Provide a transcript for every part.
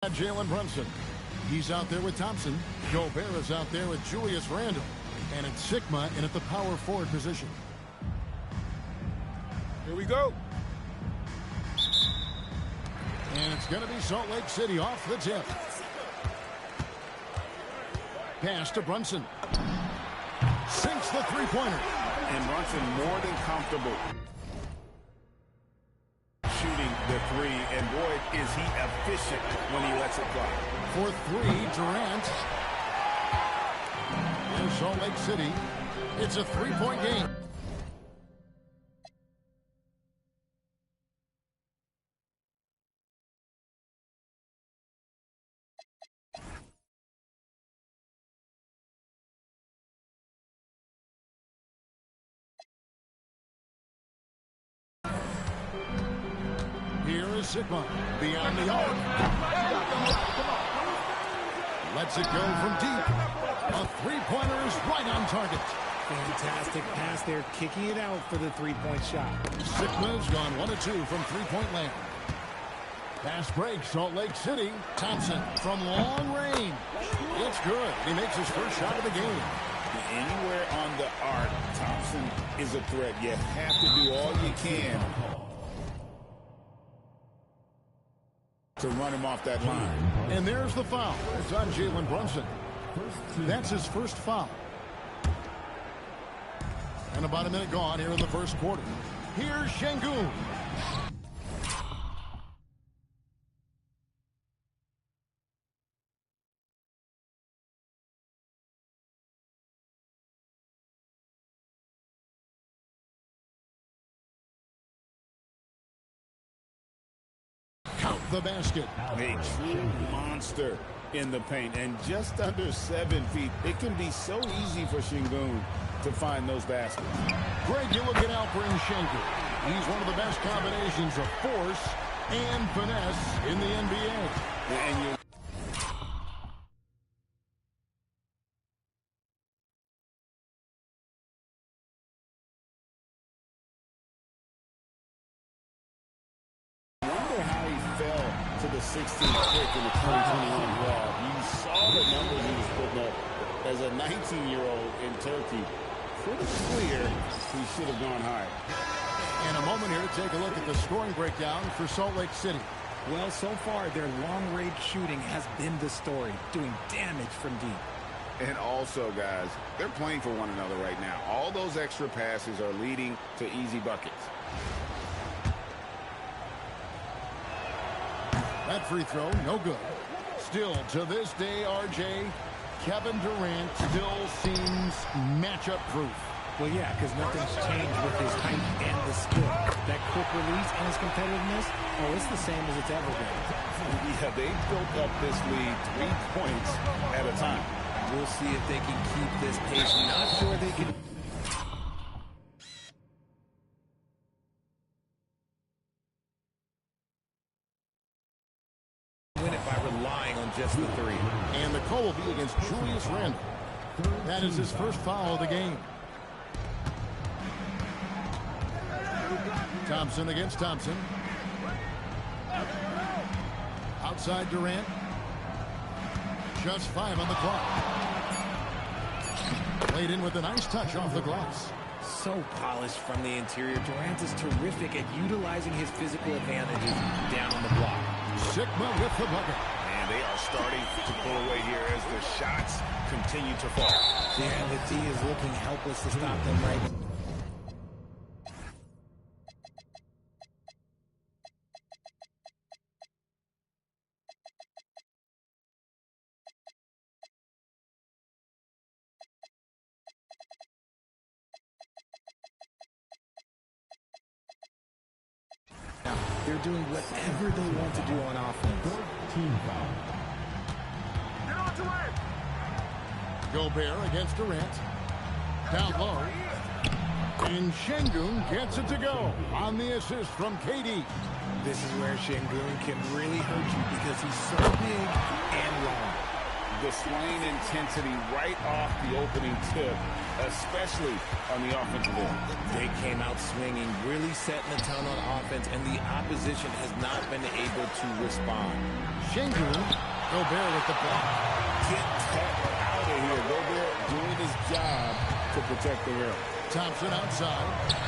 Jalen Brunson. He's out there with Thompson. Gobert is out there with Julius Randle. And it's Sigma in at the power forward position. Here we go. And it's going to be Salt Lake City off the tip. Pass to Brunson. Sinks the three-pointer. And Brunson more than comfortable shooting the three. And boy, is he efficient when he lets it fly. For three, Durant. Here's Salt Lake City. It's a three-point game. Here is Sigma beyond the arc. Lets it go from deep. A three-pointer is right on target. Fantastic pass there, kicking it out for the three-point shot. Sigma's gone 1 of 2 from three-point land. Pass break, Salt Lake City. Thompson from long range. It's good. He makes his first shot of the game. Anywhere on the arc, Thompson is a threat. You have to do all you can to run him off that line. And there's the foul. It's on Jalen Brunson. That's his first foul. And about a minute gone here in the first quarter. Here's Şengün. Count the basket. A true monster in the paint, and just under 7 feet. It can be so easy for Şengün to find those baskets. Greg, you're looking out for Şengün. He's one of the best combinations of force and finesse in the NBA. And you wonder how he fell to the 16th pick in the 2021 draft. You saw the numbers he was putting up as a 19-year-old in Turkey. Pretty clear he should have gone higher. In a moment here to take a look at the scoring breakdown for Salt Lake City. Well, so far, their long-range shooting has been the story, doing damage from deep. And also, guys, they're playing for one another right now. All those extra passes are leading to easy buckets. That free throw, no good. Still, to this day, RJ, Kevin Durant still seems matchup-proof. Well, yeah, because nothing's changed with his height and the skill. That quick release and his competitiveness, oh, it's the same as it's ever been. Yeah, they built up this lead 3 points at a time. We'll see if they can keep this pace. Not sure they can. Win it by relying on just the three. And the call will be against Julius Randle. That is his first foul of the game. Thompson against Thompson. Outside Durant. Just 5 on the clock. Played in with a nice touch off the glass. So polished from the interior. Durant is terrific at utilizing his physical advantages down on the block. Sigma with the bucket. And they are starting to pull away here as the shots continue to fall. Yeah, the D is looking helpless to stop them right now. They're doing whatever they want to do on offense. Team foul. Get on to it! Gobert against Durant. Down low. And Şengün gets it to go on the assist from KD. This is where Şengün can really hurt you because he's so big and long. The swaying intensity right off the opening tip especially on the offensive end. They came out swinging, really setting the tone on offense, and the opposition has not been able to respond. Schengen, Gobert with the block. Get that out of here. Gobert doing his job to protect the rim. Thompson outside.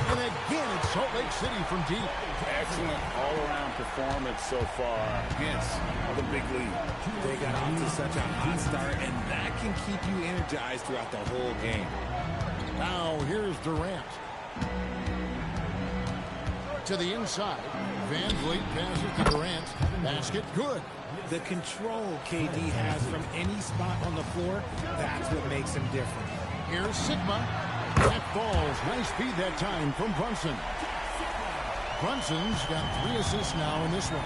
And again, it's Salt Lake City from deep. Excellent all-around performance so far against the big lead. They got off to such a hot start, and that can keep you energized throughout the whole game. Now here's Durant. To the inside. Van Vliet passes to Durant. Basket good. The control KD has from any spot on the floor, that's what makes him different. Here's Sigma. That falls. Nice feed that time from Brunson. Brunson's got 3 assists now in this one.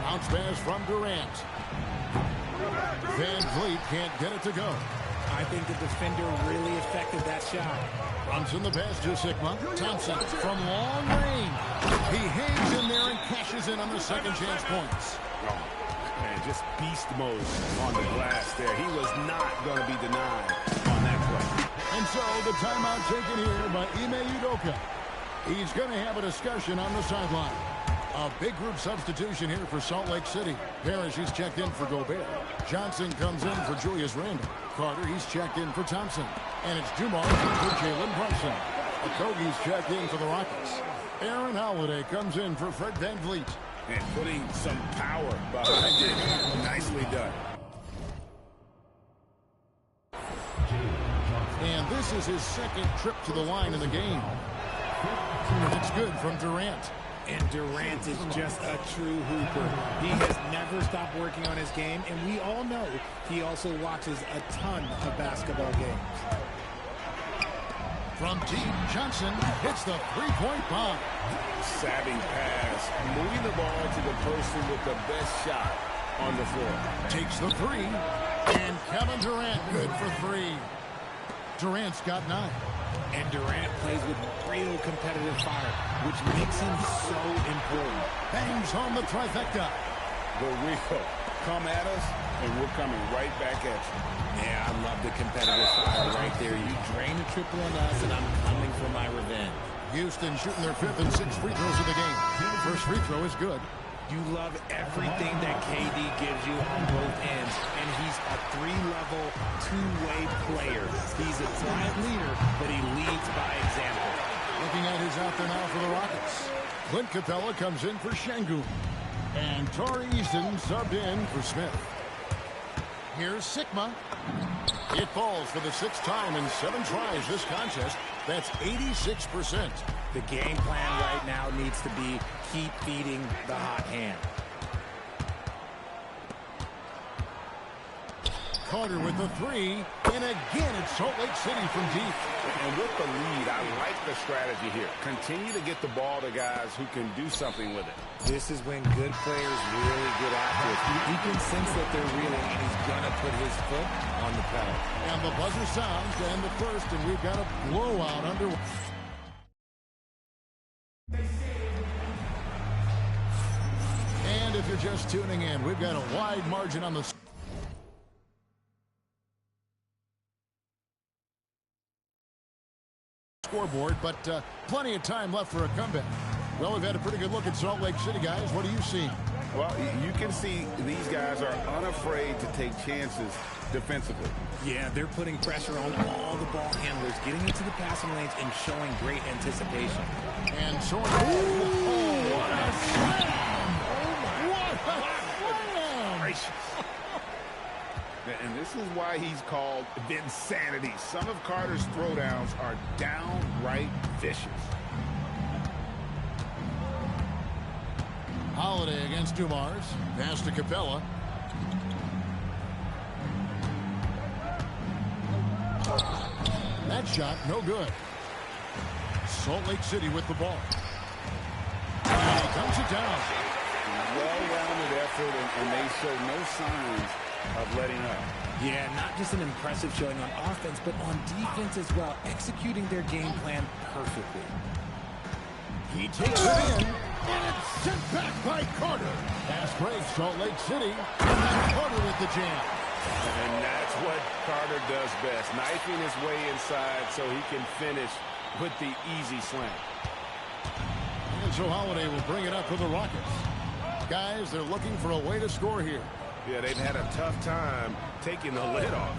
Bounce pass from Durant. Van Vliet can't get it to go. I think the defender really affected that shot. Brunson the pass to Sigma. Thompson from long range. He hangs in there and cashes in on the second chance points. Man, just beast mode on the glass there. He was not going to be denied on that play. And so the timeout taken here by Ime Udoka. He's going to have a discussion on the sideline. A big group substitution here for Salt Lake City. Parrish, he's checked in for Gobert. Johnson comes in for Julius Randle. Carter, he's checked in for Thompson. And it's Dumars for Jalen Brunson. Okogie's checked in for the Rockets. Aaron Holiday comes in for Fred Van Vliet. And putting some power behind it. Nicely done. And this is his second trip to the line in the game. It's good from Durant. And Durant is just a true hooper. He has never stopped working on his game, and we all know he also watches a ton of basketball games. From deep, Johnson hits the three-point bomb. Savvy pass, moving the ball to the person with the best shot on the floor. Takes the three, and Kevin Durant good for 3. Durant's got 9. And Durant plays with real competitive fire, which makes him so important. Bangs home the trifecta. The real come at us, and we're coming right back at you. Yeah, I love the competitive fire right there. You drain a triple on us, and I'm coming for my revenge. Houston shooting their 5th and 6th free throws of the game. First free throw is good. You love everything that KD gives you on both ends, and he's a 3-level, 2-way player. He's a quiet leader, but he leads by example. Looking at his out there now for the Rockets. Clint Capella comes in for Şengün. And Torrey Easton subbed in for Smith. Here's Sigma. It falls for the 6th time in 7 tries this contest. That's 86%. The game plan right now needs to be keep feeding the hot hand. Carter with the 3. And again, it's Salt Lake City from deep. And with the lead, I like the strategy here. Continue to get the ball to guys who can do something with it. This is when good players really get after it. He can sense that they're reeling, and he's going to put his foot on the pedal. And the buzzer sounds to end the first, and we've got a blowout underway. And if you're just tuning in, we've got a wide margin on the scoreboard, but plenty of time left for a comeback. Well, we've had a pretty good look at Salt Lake City, guys. What do you see? Well, you can see these guys are unafraid to take chances defensively. Yeah, they're putting pressure on all the ball handlers, getting into the passing lanes and showing great anticipation. And so what a slam! What a slam! And this is why he's called Vinsanity. Some of Carter's throwdowns are downright vicious. Holiday against Dumars. Pass to Capella. That shot, no good. Salt Lake City with the ball. And he dumps it down. Well-rounded effort, and they show no signs of letting up. Yeah, not just an impressive showing on offense, but on defense as well, executing their game plan perfectly. He takes it in, and it's sent back by Carter. Pass break, Salt Lake City, and then Carter with the jam. And that's what Carter does best, knifing his way inside so he can finish with the easy slam. And so Holiday will bring it up for the Rockets. Guys, they're looking for a way to score here. Yeah, they've had a tough time taking the lid off.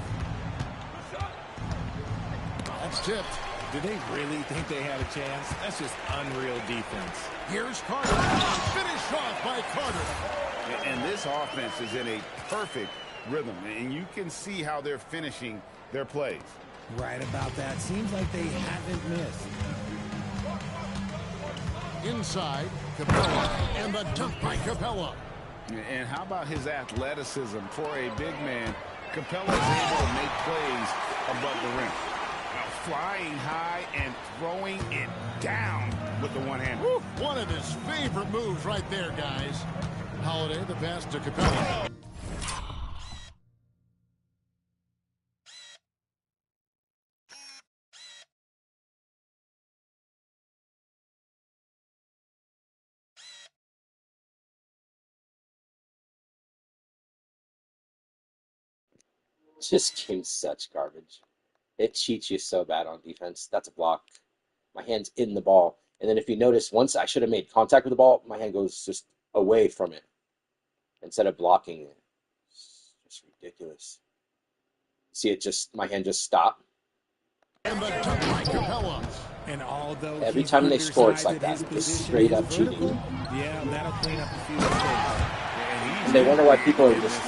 That's tipped. Did they really think they had a chance? That's just unreal defense. Here's Carter. Finished off by Carter. And this offense is in a perfect rhythm, and you can see how they're finishing their plays. Right about that. Seems like they haven't missed. Inside, Capella, and the dunk by Capella. And how about his athleticism for a big man? Capella is able to make plays above the rim. Now flying high and throwing it down with the one hand. One of his favorite moves right there, guys. Holiday, the pass to Capella. This game's such garbage. It cheats you so bad on defense. That's a block. My hand's in the ball. And then if you notice, once I should have made contact with the ball, my hand goes just away from it instead of blocking it. It's just ridiculous. See it just, my hand just stopped. And the dunk by Capella. And although Every time they score, it's like that. Just straight up cheating. Yeah, that'll clean up a few mistakes. And they wonder why people are just,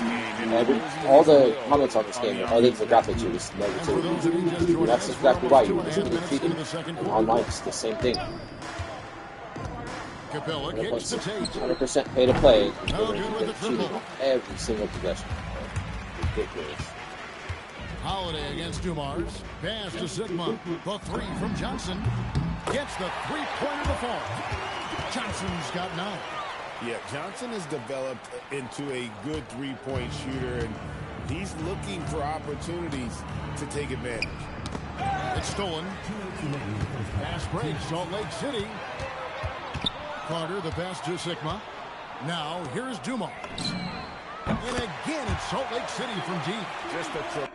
all the comments on this game are, oh, the graphics are just negativity. That's exactly why. You're just getting cheated. And online, it's the same thing. Capella gets the tape. 100% pay to play. You're cheating every single possession. Ridiculous. Holiday against Dumars. Pass to Sigma. The three from Johnson. Gets the three-pointer to fall. Johnson's got 9. Yeah, Johnson has developed into a good three-point shooter, and he's looking for opportunities to take advantage. It's stolen. Pass break, Salt Lake City. Carter, the pass to Sigma. Now, here's Dumars. And again, it's Salt Lake City from deep. Just a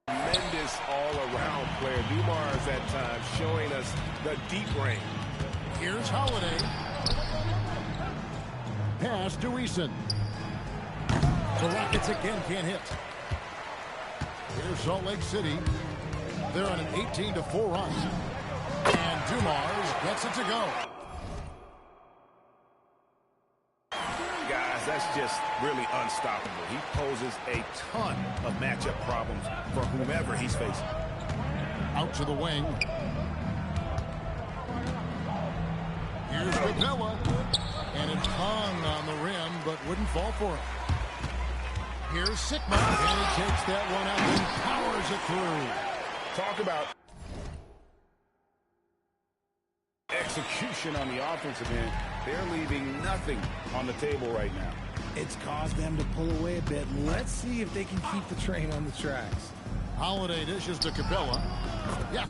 Tremendous all-around player. Dumars at times showing us the deep range. Here's Holiday. Pass to Eason. The Rockets again can't hit. Here's Salt Lake City. They're on an 18-4 run. And Dumars gets it to go. Guys, that's just really unstoppable. He poses a ton of matchup problems for whomever he's facing. Out to the wing. Here's Capella. And it hung on the rim, but wouldn't fall for it. Here's Sigma. And he takes that one out and powers it through. talk about execution on the offensive end. They're leaving nothing on the table right now. It's caused them to pull away a bit. Let's see if they can keep the train on the tracks. Holiday dishes to Capella. Yeah.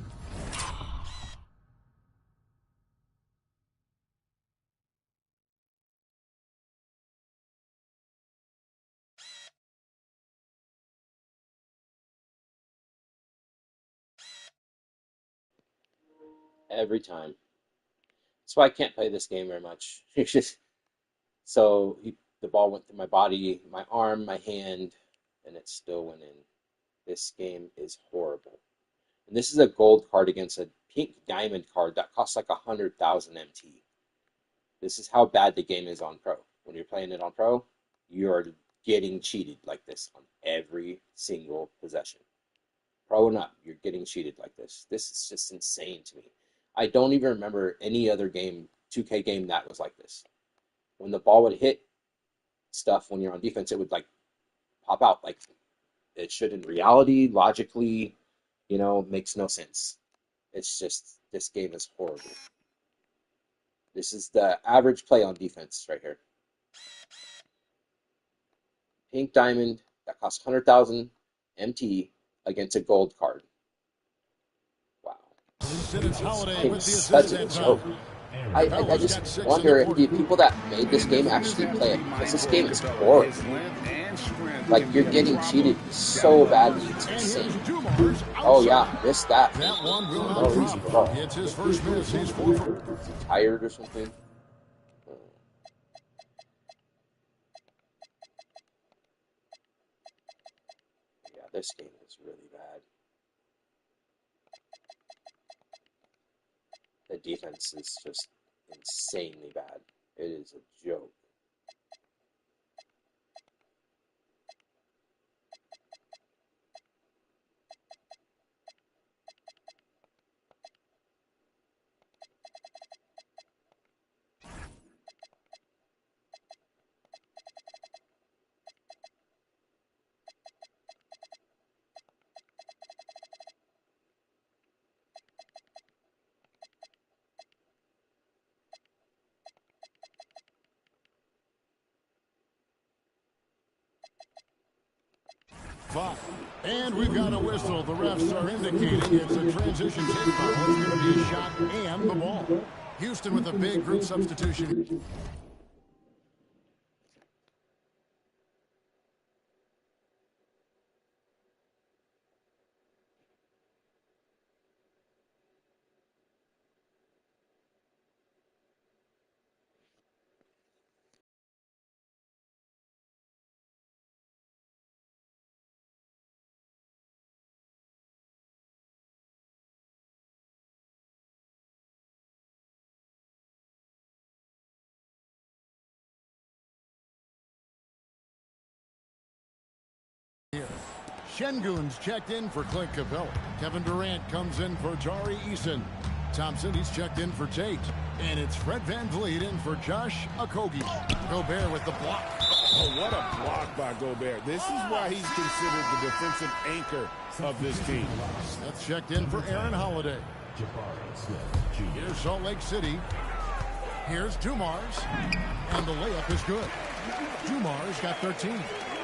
Every time. That's why I can't play this game very much. It's just so the ball went through my body, my arm, my hand, and it still went in. This game is horrible. And this is a gold card against a pink diamond card that costs like 100,000 MT. This is how bad the game is on Pro. When you're playing it on Pro, you're getting cheated like this on every single possession. Pro and up, you're getting cheated like this. This is just insane to me. I don't even remember any other game, 2K game, that was like this. When the ball would hit stuff when you're on defense, it would like pop out like it should in reality, logically, makes no sense. It's just, this game is horrible. This is the average play on defense right here. Pink diamond that costs 100,000 MT against a gold card. Wow. It's Holiday with the Such assist a that joke. time. I just wonder if the people that made this game actually play it, because this game is boring. Like, you're getting cheated so badly, it's insane. Oh yeah, missed that. That one will not drop. It's his first miss. He's 4 for... Is he tired or something? Yeah, this game is really bad. The defense is just insanely bad. It is a joke. And we've got a whistle. The refs are indicating it's a transition take foul. It's going to be a shot and the ball. Houston with a big group substitution. Şengün's checked in for Clint Capella. Kevin Durant comes in for Tari Eason. Thompson, he's checked in for Tate. And it's Fred VanVleet in for Josh Okogie. Gobert with the block. Oh, what a block by Gobert. This is why he's considered the defensive anchor of this team. That's checked in for Aaron Holiday. Here's Salt Lake City. Here's Dumars. And the layup is good. Dumars got 13.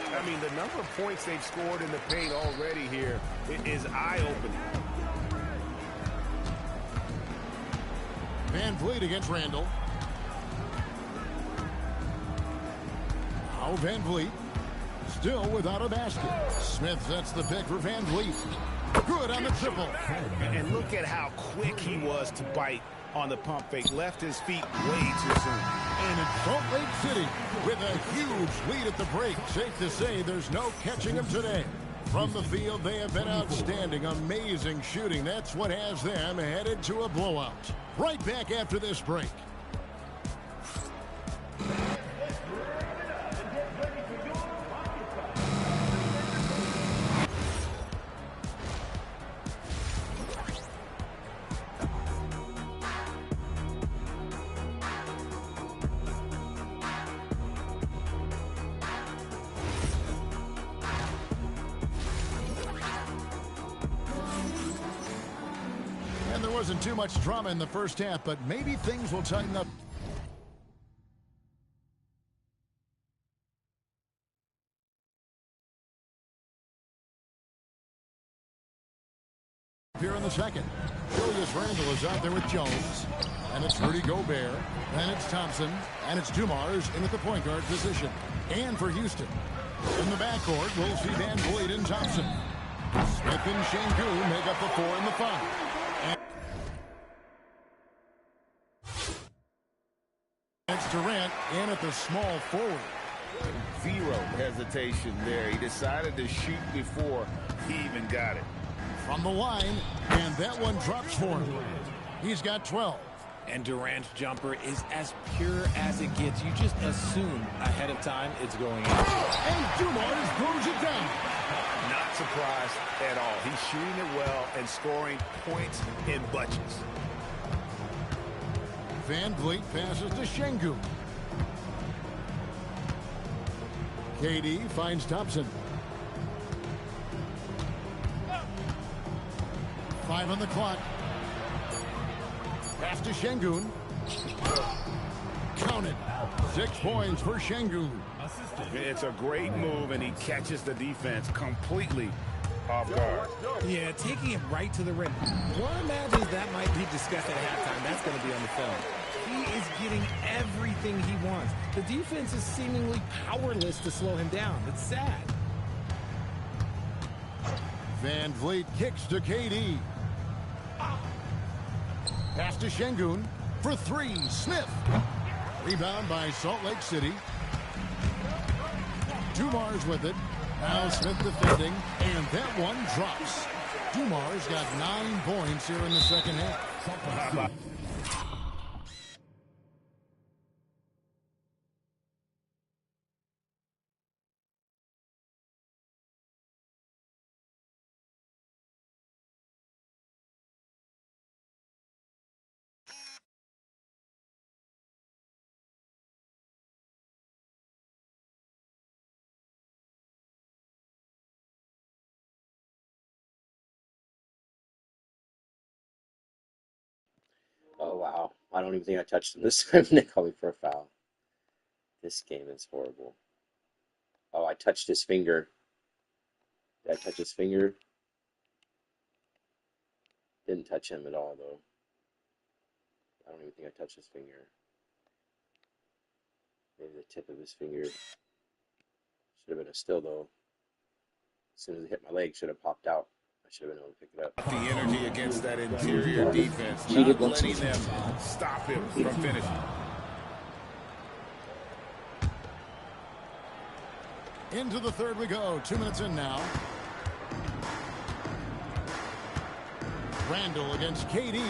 I mean, the number of points they've scored in the paint already here is eye-opening. VanVleet against Randall. Now VanVleet still without a basket. Smith sets the pick for VanVleet. Good on the triple. And look at how quick he was to bite on the pump fake. Left his feet way too soon. And in Salt Lake City with a huge lead at the break. Safe to say there's no catching them today. From the field, they have been outstanding. Amazing shooting. That's what has them headed to a blowout. Right back after this break. And there wasn't too much drama in the first half, but maybe things will tighten up. Here in the second, Julius Randle is out there with Jones, and it's Rudy Gobert, and it's Thompson, and it's Dumars in at the point guard position. And for Houston, in the backcourt, we'll see VanVleet and Thompson. Smith and Şengün make up the 4 and the 5. It's Durant in at the small forward. Zero hesitation there. He decided to shoot before he even got it. From the line, and that one drops for him. He's got 12. And Durant's jumper is as pure as it gets. You just assume ahead of time it's going in. And Dumars throws it down. Not surprised at all. He's shooting it well and scoring points in bunches. VanVleet passes to Şengün. KD finds Thompson. 5 on the clock. Pass to Şengün. Counted. 6 points for Şengün. It's a great move, and he catches the defense completely off guard. Yeah, taking it right to the rim. One imagines that might be discussed at halftime. That's going to be on the film. He is getting everything he wants. The defense is seemingly powerless to slow him down. It's sad. Van Vliet kicks to KD. Pass to Şengün for three. Smith. Rebound by Salt Lake City. Dumars with it. Now Smith defending, and that one drops. Dumars got 9 points here in the second half. Oh, wow. I don't even think I touched him this time. They called me for a foul. This game is horrible. Oh, I touched his finger. Did I touch his finger? Didn't touch him at all, though. I don't even think I touched his finger. Maybe the tip of his finger. Should have been a steal, though. As soon as it hit my leg, should have popped out. I should have been able to pick it up. The energy against that interior defense, Cheated not once. letting them stop him from finishing. Into the third we go. 2 minutes in now. Randall against KD.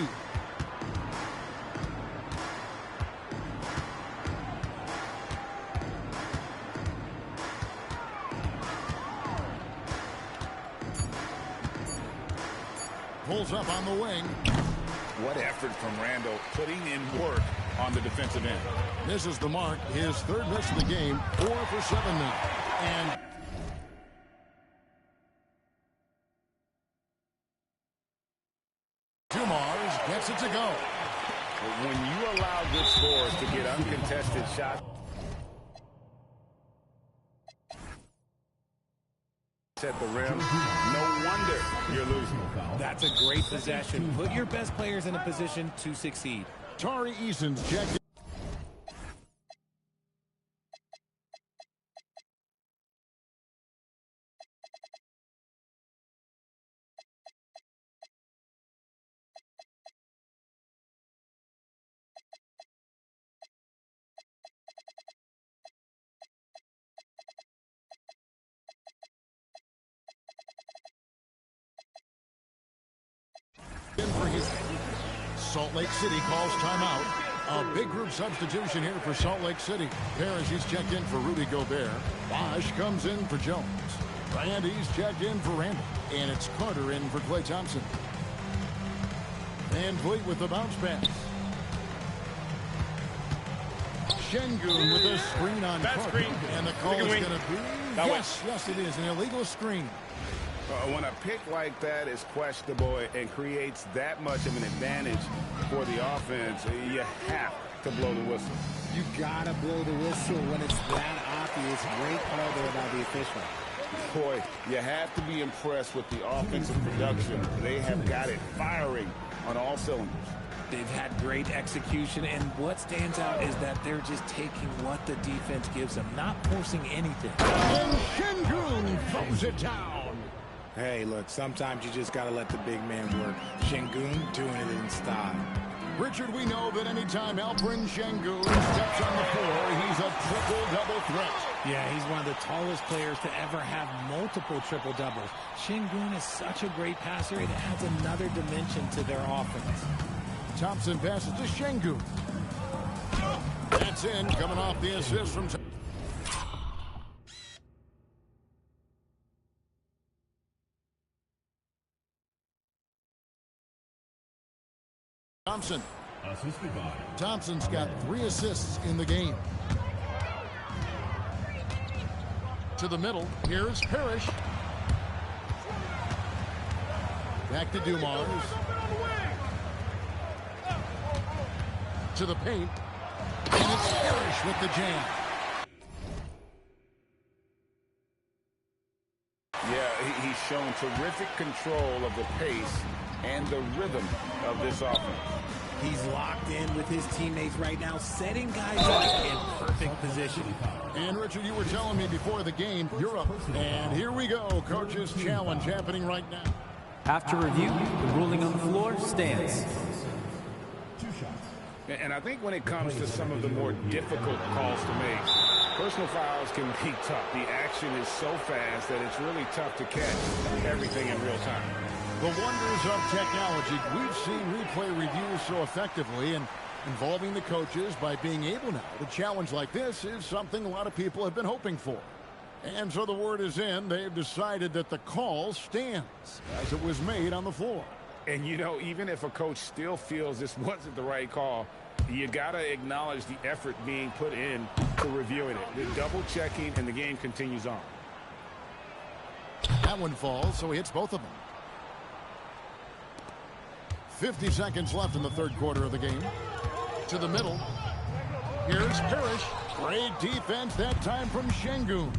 Pulls up on the wing. What effort from Randall, putting in work on the defensive end. Misses the mark. His third miss of the game. 4 for 7 now. And Dumars gets it to go. When you allow good scores to get uncontested shots at the rim, no wonder you're losing. That's a great possession. Put your best players in a position to succeed. Tari Eason's checked in. For his Salt Lake City calls timeout. A big group substitution here for Salt Lake City. Parrish, he's checked in for Rudy Gobert. Bosch comes in for Jones. Randy's checked in for Randall. And it's Carter in for Klay Thompson. Van Vliet with the bounce pass. Şengün with a screen on That Carter. screen. And the call is going to be, That yes, it is, an illegal screen. When a pick like that is questionable and creates that much of an advantage for the offense, you have to blow the whistle. You gotta blow the whistle when it's that obvious. Great call there by the official. Boy, you have to be impressed with the offensive production. They have got it firing on all cylinders. They've had great execution, and what stands out is that they're just taking what the defense gives them, not forcing anything. And Şengün throws it down. Hey, look, sometimes you just got to let the big man work. Şengün doing it in style. Richard, we know that anytime Alperen Şengün steps on the floor, he's a triple-double threat. Yeah, he's one of the tallest players to ever have multiple triple-doubles. Şengün is such a great passer, it adds another dimension to their offense. Thompson passes to Şengün. That's in, coming off the assist from Thompson. Thompson's got 3 assists in the game. To the middle, here's Parrish. Back to Dumars. To the paint. And it's Parrish with the jam. Yeah, he's shown terrific control of the pace and the rhythm of this offense. He's locked in with his teammates right now, setting guys up in perfect position. And, Richard, you were telling me before the game, you're up. And here we go. Coach's challenge happening right now. After review, the ruling on the floor stands. And I think when it comes to some of the more difficult calls to make, personal fouls can be tough. The action is so fast that it's really tough to catch everything in real time. The wonders of technology. We've seen replay reviews so effectively, and involving the coaches by being able now to challenge like this is something a lot of people have been hoping for. And so the word is in. They've decided that the call stands as it was made on the floor. And, you know, even if a coach still feels this wasn't the right call, you got to acknowledge the effort being put in to reviewing it. The double checking, and the game continues on. That one falls, so he hits both of them. 50 seconds left in the third quarter of the game. To the middle. Here's Parrish. Great defense that time from Şengün.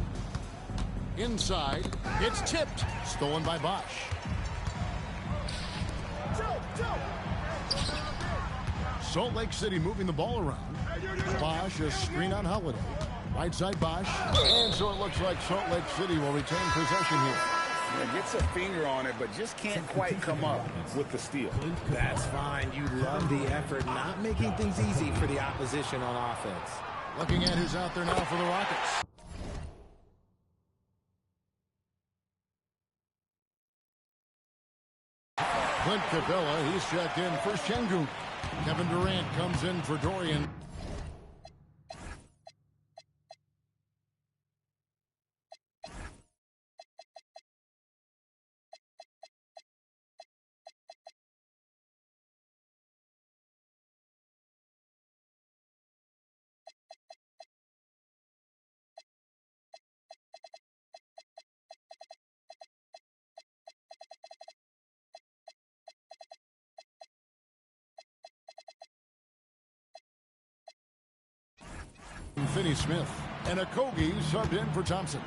Inside. It's tipped. Stolen by Bosch. Salt Lake City moving the ball around. Bosch, a screen on Holiday. Right side Bosch. And so it looks like Salt Lake City will retain possession here. Yeah, gets a finger on it, but just can't quite come up with the steal. That's fine. You love the effort, not making things easy for the opposition on offense. Looking at who's out there now for the Rockets. Clint Capella, he's checked in for Şengün. Kevin Durant comes in for Dorian. Finney-Smith and Okogie subbed in for Thompson.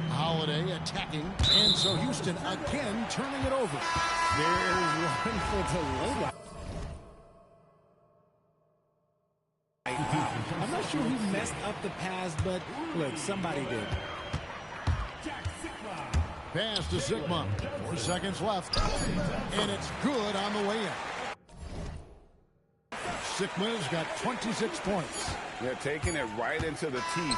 Holiday attacking, and so Houston again turning it over. There's one for Toledo. I'm not sure who messed up the pass, but look, somebody did. Pass to Sigma. 4 seconds left, and it's good on the way in. Sigma's got 26 points. They're taking it right into the teeth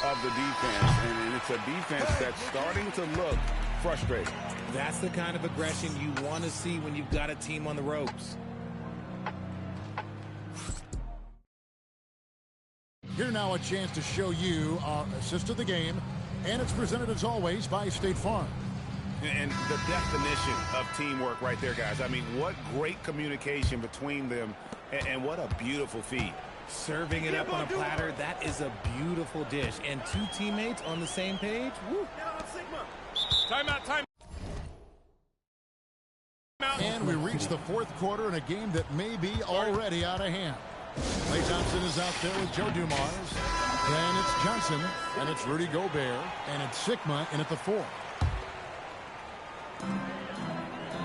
of the defense, and it's a defense that's starting to look frustrated. That's the kind of aggression you want to see when you've got a team on the ropes. Here now a chance to show you our assist of the game, and it's presented as always by State Farm. And the definition of teamwork right there, guys. I mean, what great communication between them, and what a beautiful feed. Serving it up on a platter, that is a beautiful dish. And two teammates on the same page. Woo. Timeout, time. And we reach the fourth quarter in a game that may be already out of hand. Klay Thompson is out there with Joe Dumars. Then it's Johnson, and it's Rudy Gobert, and it's Sigma in at the 4.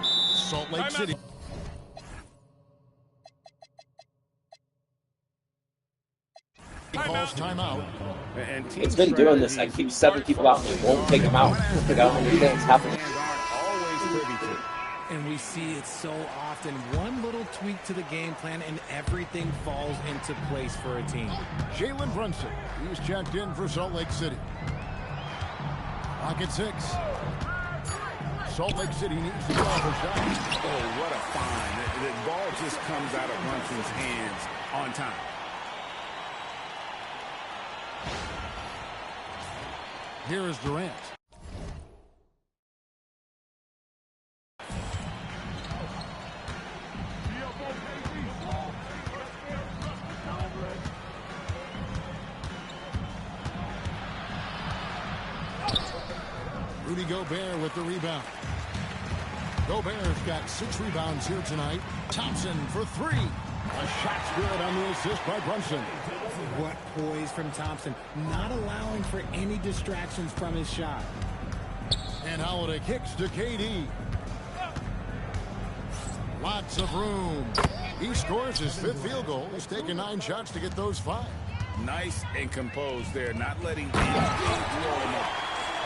Salt Lake City. He calls timeout. It's been doing this. I keep 7 people out and won't take them out. Like, I don't understand what's happening. And we see it so often. One little tweak to the game plan and everything falls into place for a team. Jalen Brunson, he's checked in for Salt Lake City. Rocket 6. Salt Lake City needs to go off a shot. Oh, what a find. The ball just comes out of Brunson's hands on time. Here is Durant. Rudy Gobert with the rebound. Gobert's got 6 rebounds here tonight. Thompson for 3. A shot's good on the assist by Brunson. What poise from Thompson, not allowing for any distractions from his shot. And Holiday kicks to KD. Lots of room. He scores his 5th field goal. He's taken 9 shots to get those 5. Nice and composed there, not letting anything blow him up.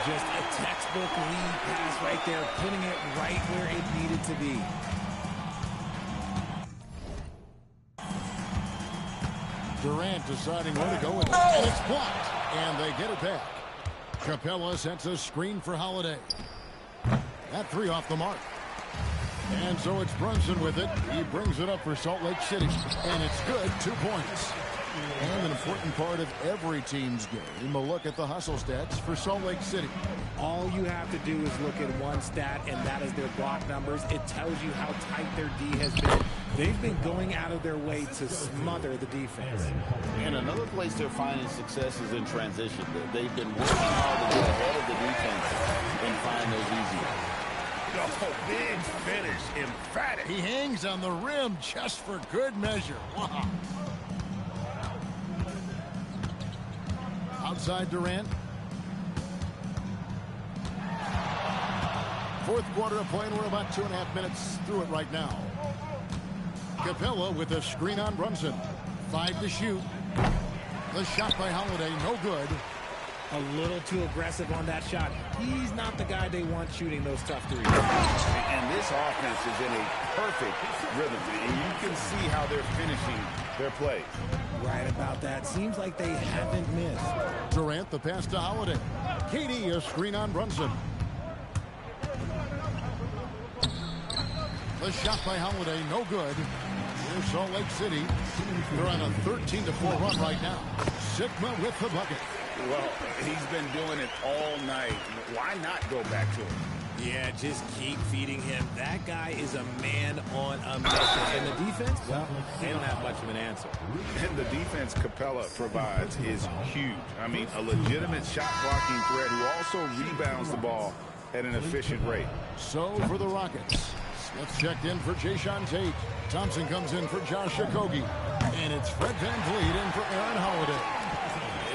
Just a textbook lead pass right there, putting it right where it needed to be. Durant deciding where to go with it, and it's blocked, and they get it back. Capella sets a screen for Holiday. That 3 off the mark. And so it's Brunson with it. He brings it up for Salt Lake City, and it's good, 2 points. And an important part of every team's game, a look at the hustle stats for Salt Lake City. All you have to do is look at one stat, and that is their block numbers. It tells you how tight their D has been. They've been going out of their way to smother the defense. And another place they're finding success is in transition. They've been working hard to get ahead of the defense and find those easy ones. Oh, big finish, emphatic. He hangs on the rim just for good measure. Wow. Outside Durant. 4th quarter of play, and we're about 2.5 minutes through it right now. Capella with a screen on Brunson. 5 to shoot. The shot by Holiday, no good. A little too aggressive on that shot. He's not the guy they want shooting those tough threes. And this offense is in a perfect rhythm, and you can see how they're finishing their plays. Right about that. Seems like they haven't missed. Durant, the pass to Holiday. KD, a screen on Brunson. The shot by Holiday, no good. Here's Salt Lake City. They're on a 13-4 run right now. Sigma with the bucket. Well, he's been doing it all night. Why not go back to him? Yeah, just keep feeding him. That guy is a man on a mission. And the defense, well, they don't have much of an answer. And the defense Capella provides is huge. I mean, a legitimate shot blocking threat who also rebounds the ball at an efficient rate. So for the Rockets, Smith checked in for Jayshawn Tate. Thompson comes in for Josh Okogie. And it's Fred VanVleet in for Aaron Holiday.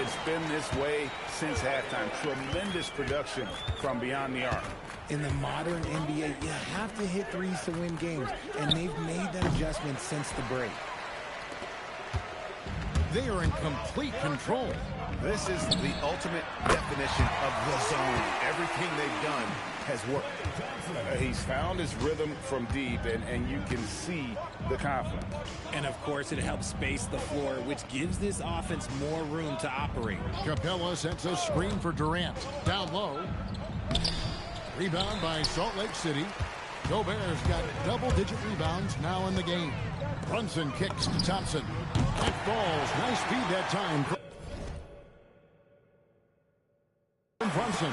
It's been this way since halftime. Tremendous production from beyond the arc. In the modern NBA, you have to hit threes to win games, and they've made that adjustment since the break. They are in complete control. This is the ultimate definition of the zone. Everything they've done has worked. He's found his rhythm from deep, and you can see the confidence. And, of course, it helps space the floor, which gives this offense more room to operate. Capella sets a screen for Durant. Down low. Rebound by Salt Lake City. Gobert's got double-digit rebounds now in the game. Brunson kicks to Thompson. That falls. Nice speed that time. Brunson.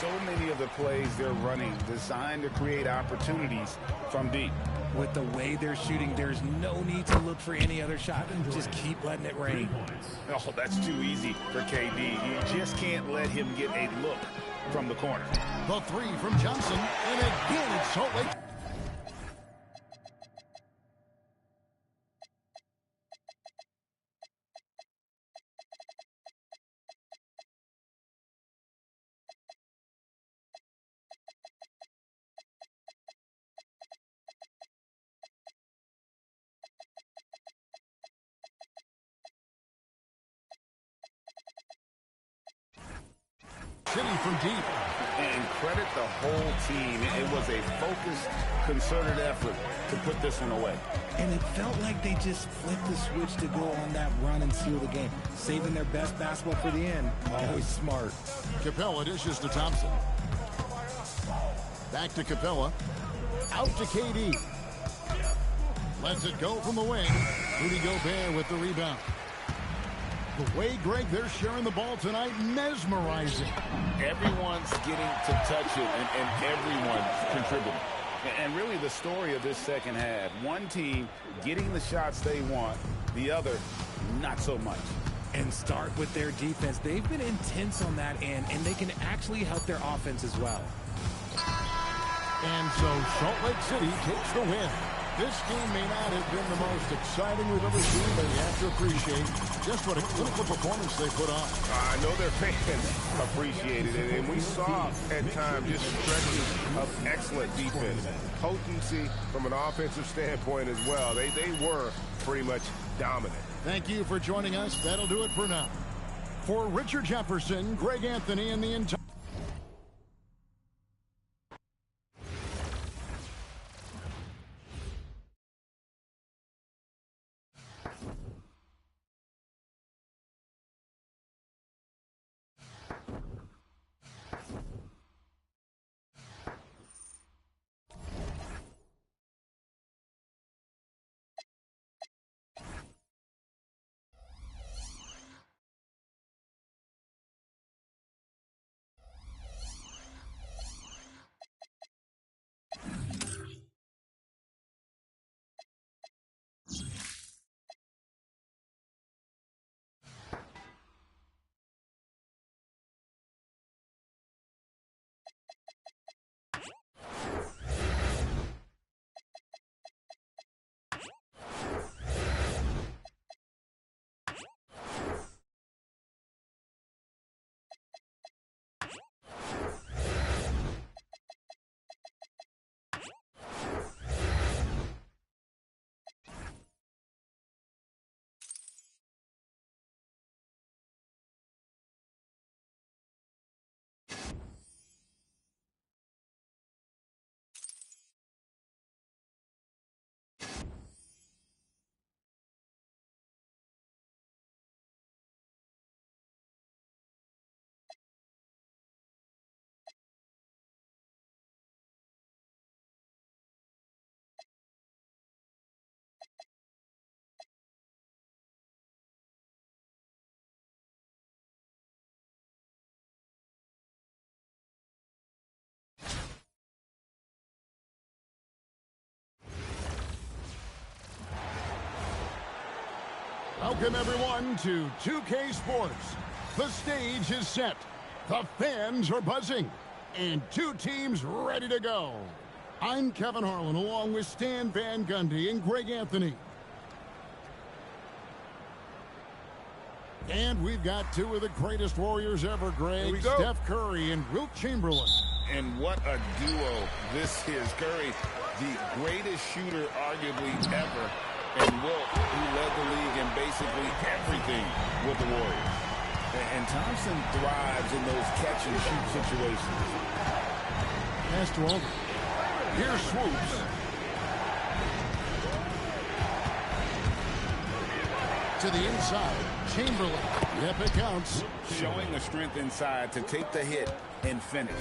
So many of the plays they're running designed to create opportunities from deep. With the way they're shooting, there's no need to look for any other shot. Just keep letting it rain. Oh, that's too easy for KD. You just can't let him get a look from the corner. The 3 from Johnson, and again it's Salt Lake. City from deep. And credit the whole team. It was a focused, concerted effort to put this one away. And it felt like they just flipped the switch to go on that run and seal the game. Saving their best basketball for the end. Always smart. Capella dishes to Thompson. Back to Capella. Out to KD. Lets it go from the wing. Rudy Gobert with the rebound. The way, Greg, they're sharing the ball tonight, mesmerizing. Everyone's getting to touch it, and everyone's contributing. And really the story of this second half, one team getting the shots they want, the other not so much. And start with their defense. They've been intense on that end, and they can actually help their offense as well. And so Salt Lake City takes the win. This game may not have been the most exciting we've ever seen, but you have to appreciate just what a clinical performance they put on. I know their fans appreciated it, and we saw at times just stretches of excellent defense. Potency from an offensive standpoint as well. They were pretty much dominant. Thank you for joining us. That'll do it for now. For Richard Jefferson, Greg Anthony, and the entire... Welcome, everyone, to 2K Sports. The stage is set. The fans are buzzing. And two teams ready to go. I'm Kevin Harlan, along with Stan Van Gundy and Greg Anthony. And we've got two of the greatest Warriors ever, Greg. Steph Curry and Wilt Chamberlain. And what a duo this is. Curry, the greatest shooter arguably ever. And Wilt, who led the league in basically everything with the Warriors. And Thompson thrives in those catch-and-shoot situations. Pass to Aldridge. Here swoops. To the inside. Chamberlain. Yep, it counts. Showing the strength inside to take the hit and finish.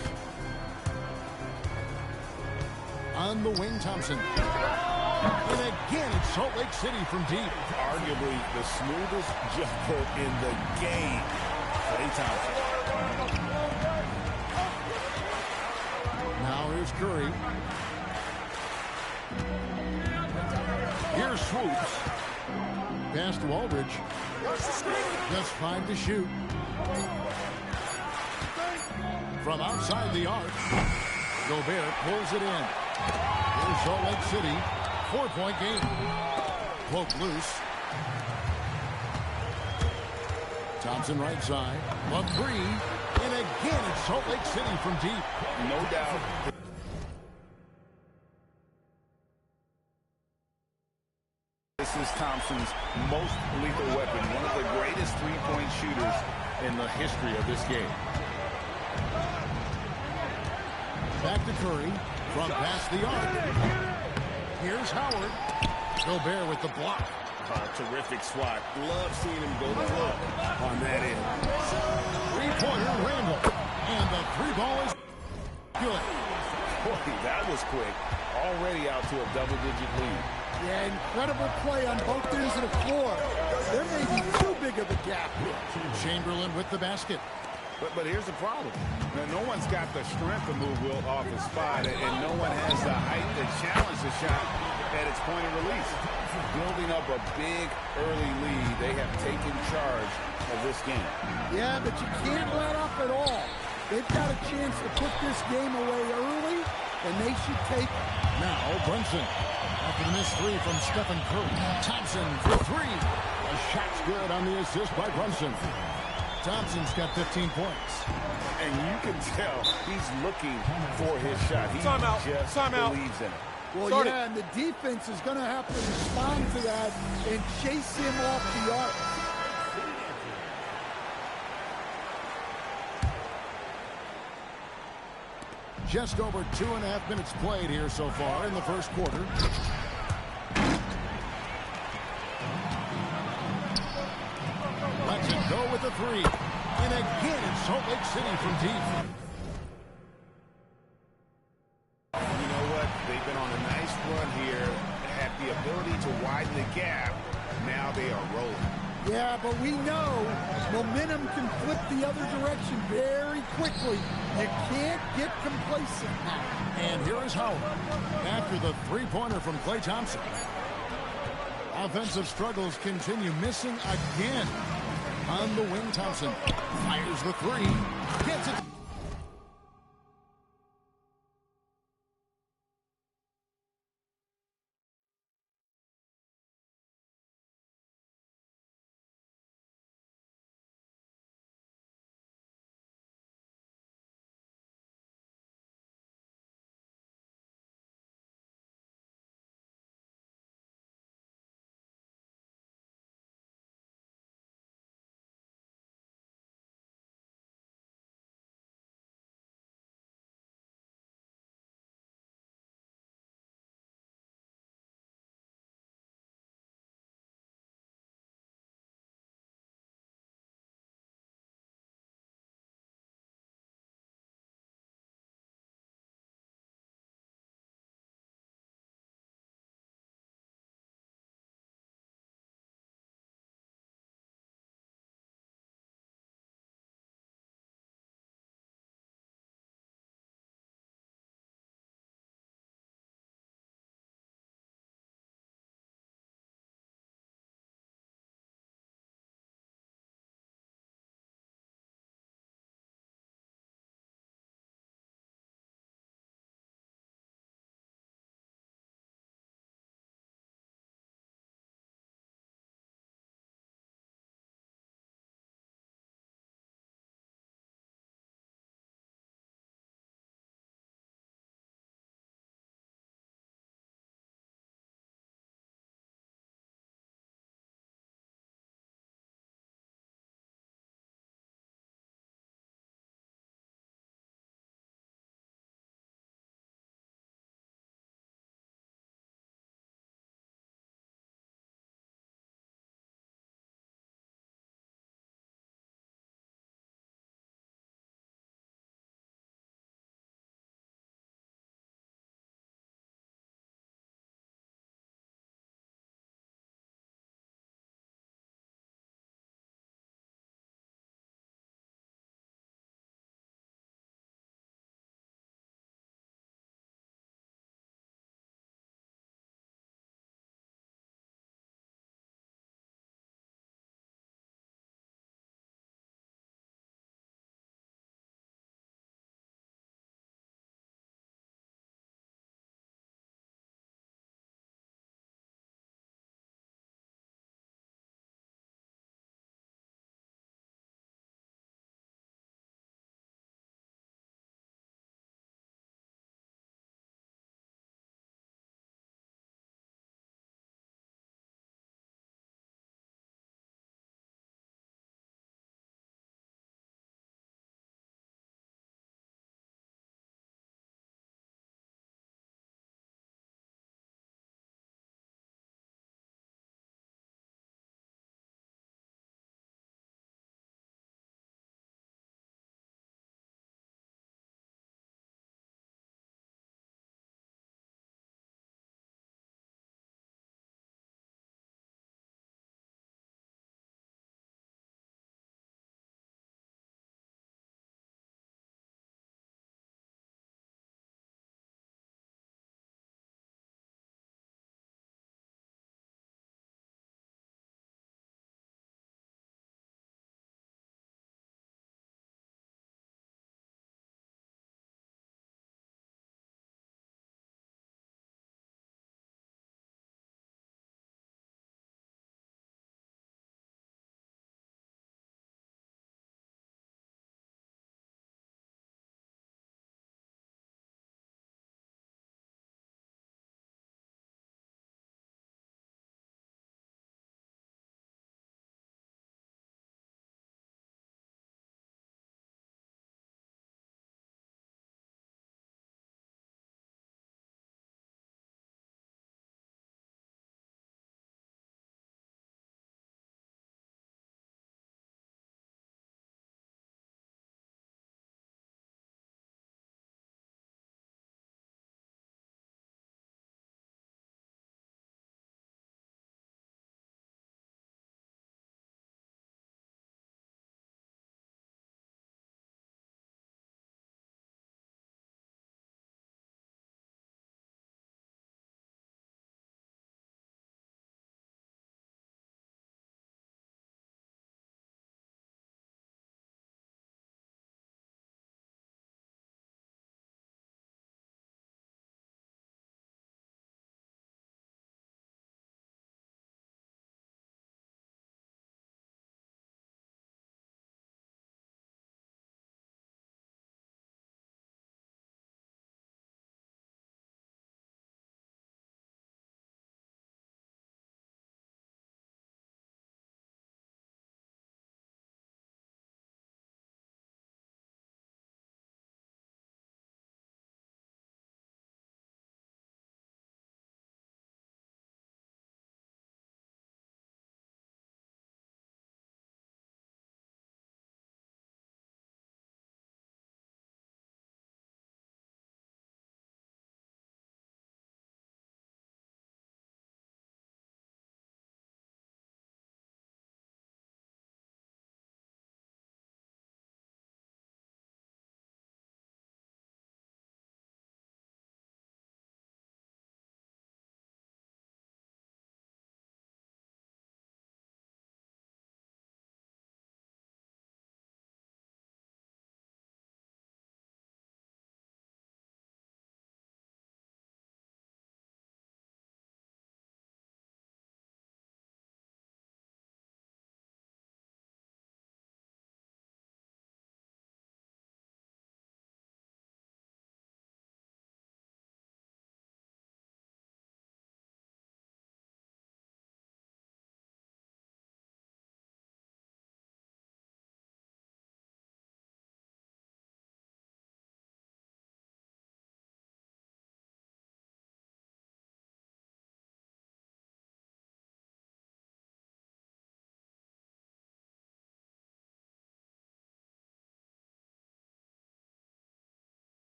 On the wing, Thompson. And again, it's Salt Lake City from deep. Arguably the smoothest jumper in the game. Klay Thompson. Now here's Curry. Here's swoops. Pass to Aldridge. Just 5 to shoot. From outside the arc, Gobert pulls it in. Here's Salt Lake City. 4-point game. Poke loose. Thompson right side. Up three. And again, it's Salt Lake City from deep. No doubt. This is Thompson's most lethal weapon. One of the greatest three-point shooters in the history of this game. Back to Curry. From past the arc. Here's Howard. Gobert with the block. Terrific swat. Love seeing him go to work on that end. Three-pointer, Randall. And the three ball is good. Boy, that was quick. Already out to a double-digit lead. Yeah, incredible play on both ends of the floor. There may be too big of a gap here. Chamberlain with the basket. But here's the problem. Now, no one's got the strength to move Wilt off his spot, and no one has the height to challenge the shot at its point of release. Building up a big early lead, they have taken charge of this game. Yeah, but you can't let up at all. They've got a chance to put this game away early, and they should take it. Now Brunson. After the missed three from Stephen Curry. Thompson for three. A shot's good on the assist by Brunson. Thompson's got 15 points. And you can tell he's looking for his shot. He just believes in it. Well, yeah, and the defense is going to have to respond to that and chase him off the arc. Just over 2.5 minutes played here so far in the first quarter. Lets it go with the three. And again, it's Salt Lake City from deep. You know what? They've been on a nice run here, had the ability to widen the gap. Now they are rolling. Yeah, but we know momentum can flip the other direction very quickly. You can't get complacent now. And here is Howard after the three-pointer from Klay Thompson. Offensive struggles continue, missing again. On the wing, Thompson fires the three, gets it.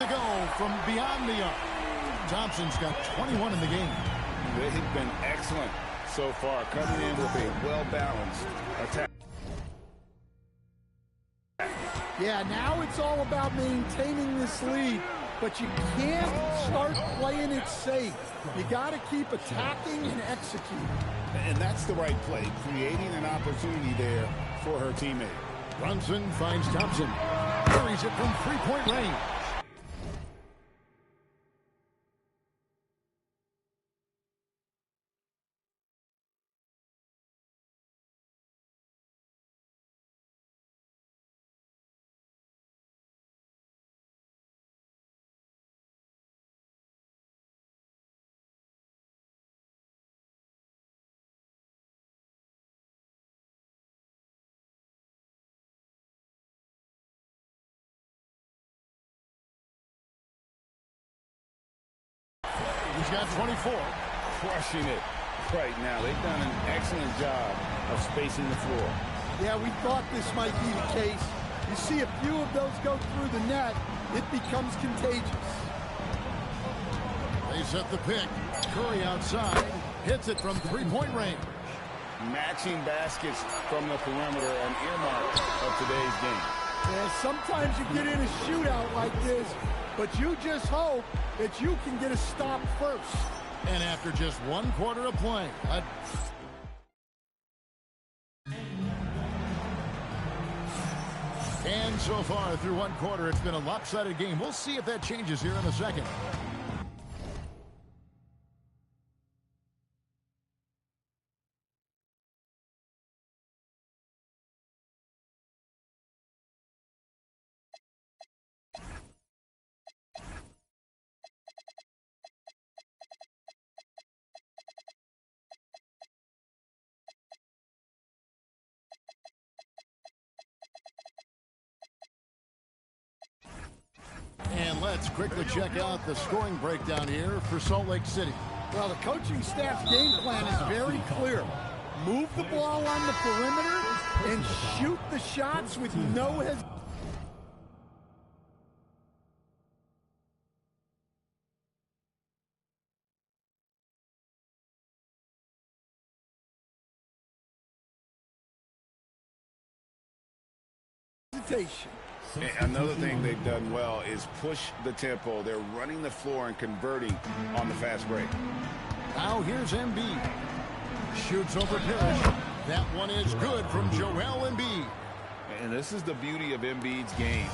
to go from beyond the arc. Thompson's got 21 in the game. They've been excellent so far, coming in with a well-balanced attack. Yeah, now it's all about maintaining this lead, but you can't start playing it safe. You got to keep attacking and executing. And that's the right play, creating an opportunity there for her teammate. Brunson finds Thompson. Carries it from three-point range. He's got 24. Crushing it right now. They've done an excellent job of spacing the floor. Yeah, we thought this might be the case. You see a few of those go through the net, it becomes contagious. They set the pick. Curry outside. Hits it from three-point range. Matching baskets from the perimeter, an earmark of today's game. Yeah, sometimes you get in a shootout like this, but you just hope that you can get a stop first. And after just one quarter of play, and so far through one quarter, it's been a lopsided game. We'll see if that changes here in a second. And let's quickly check out the scoring breakdown here for Salt Lake City. Well, the coaching staff's game plan is very clear. Move the ball on the perimeter and shoot the shots with no hesitation. Another thing they've done well is push the tempo. They're running the floor and converting on the fast break. Now here's Embiid. Shoots over Parrish. That one is good from Joel Embiid. And this is the beauty of Embiid's game.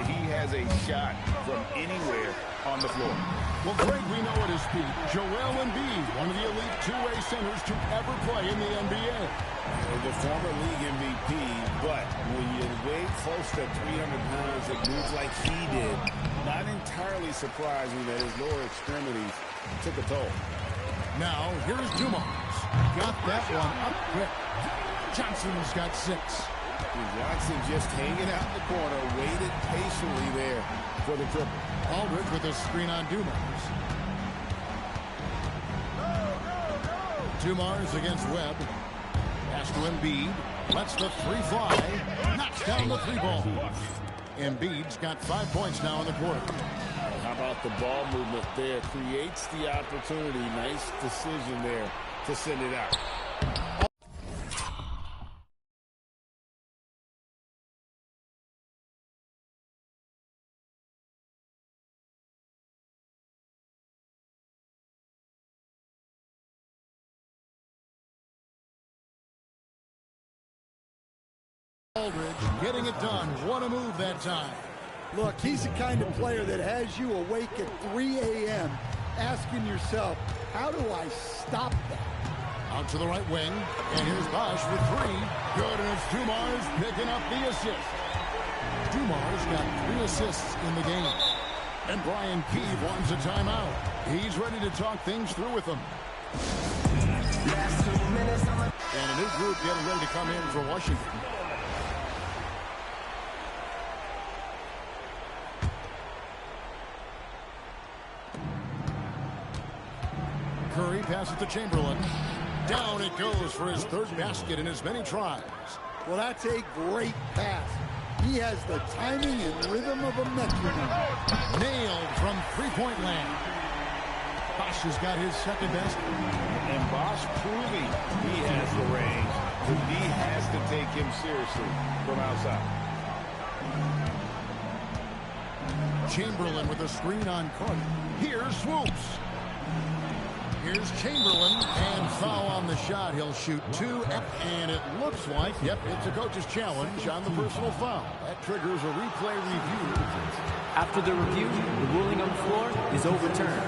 He has a shot from anywhere on the floor. Well, Greg, we know at his peak, Joel Embiid, one of the elite two-way centers to ever play in the NBA. The former league MVP, but when you weigh close to 300 pounds, it moves like he did. Not entirely surprising that his lower extremities took a toll. Now, here's Dumars. Got that one up quick. Johnson's got 6. Johnson just hanging out in the corner, waited patiently there for the triple. Aldridge with a screen on Dumars. Dumars against Webb. Pass to Embiid. Lets the three fly. Knocks down the three ball. Embiid's got 5 points now in the quarter. How about the ball movement there? Creates the opportunity. Nice decision there to send it out. Aldridge getting it done. What a move that time. Look, he's the kind of player that has you awake at 3 a.m. asking yourself, how do I stop that? Out to the right wing. And here's Bosch with 3. Good, and it's Dumars picking up the assist. Dumars got 3 assists in the game. And Brian Keefe wants a timeout. He's ready to talk things through with them. And a new group getting ready to come in for Washington. Curry passes to Chamberlain. Down it goes for his 3rd basket in as many tries. Well, that's a great pass. He has the timing and rhythm of a metronome. Nailed from three-point land. Bosch has got his second best. And Bosch proving he has the range. The D has to take him seriously from outside. Chamberlain with a screen on Carter. Here's Swoops. Here's Chamberlain, and foul on the shot. He'll shoot two, and it looks like, yep, it's a coach's challenge on the personal foul. That triggers a replay review. After the review, the ruling on the floor is overturned.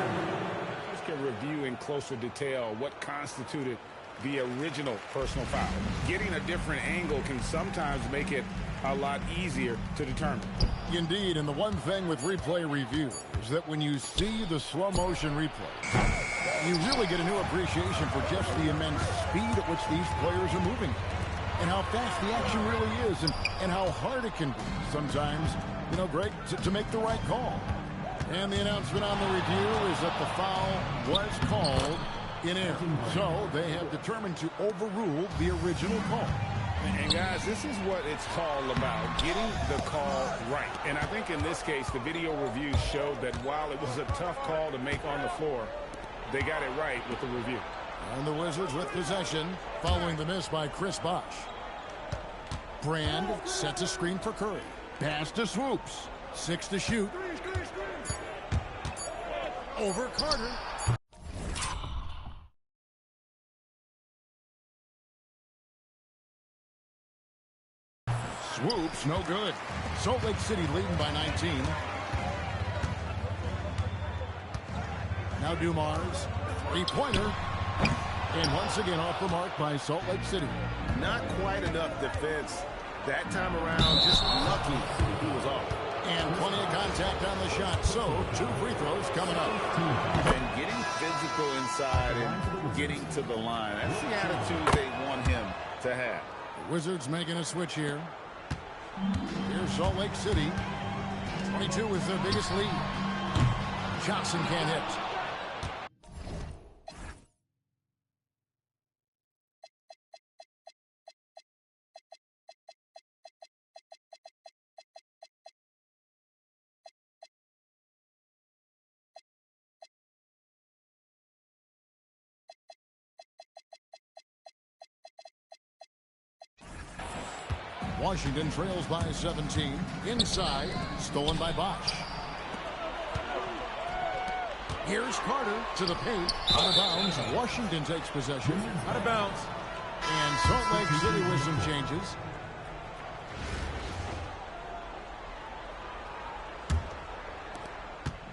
Just can review in closer detail what constituted the original personal foul. Getting a different angle can sometimes make it a lot easier to determine. Indeed, and the one thing with replay review is that when you see the slow motion replay, you really get a new appreciation for just the immense speed at which these players are moving and how fast the action really is and how hard it can be sometimes, you know, Greg, to make the right call. And the announcement on the review is that the foul was called in error. So they have determined to overrule the original call. And guys, this is what it's all about, getting the call right. And I think in this case, the video review showed that while it was a tough call to make on the floor, they got it right with the review. And the Wizards with possession following the miss by Chris Bosch. Brand sets a screen for Curry. Pass to Swoops. 6 to shoot. Over Carter. Swoops, no good. Salt Lake City leading by 19. Now Dumars, three-pointer. And once again off the mark by Salt Lake City. Not quite enough defense that time around. Just lucky he was off. And plenty of contact on the shot. So 2 free throws coming up. And getting physical inside and getting to the line. That's the attitude they want him to have. The Wizards making a switch here. Here's Salt Lake City. 22 is their biggest lead. Johnson can't hit. Washington trails by 17. Inside, stolen by Bosch. Here's Carter to the paint. Out of bounds. Washington takes possession. Out of bounds. And Salt Lake City with some changes.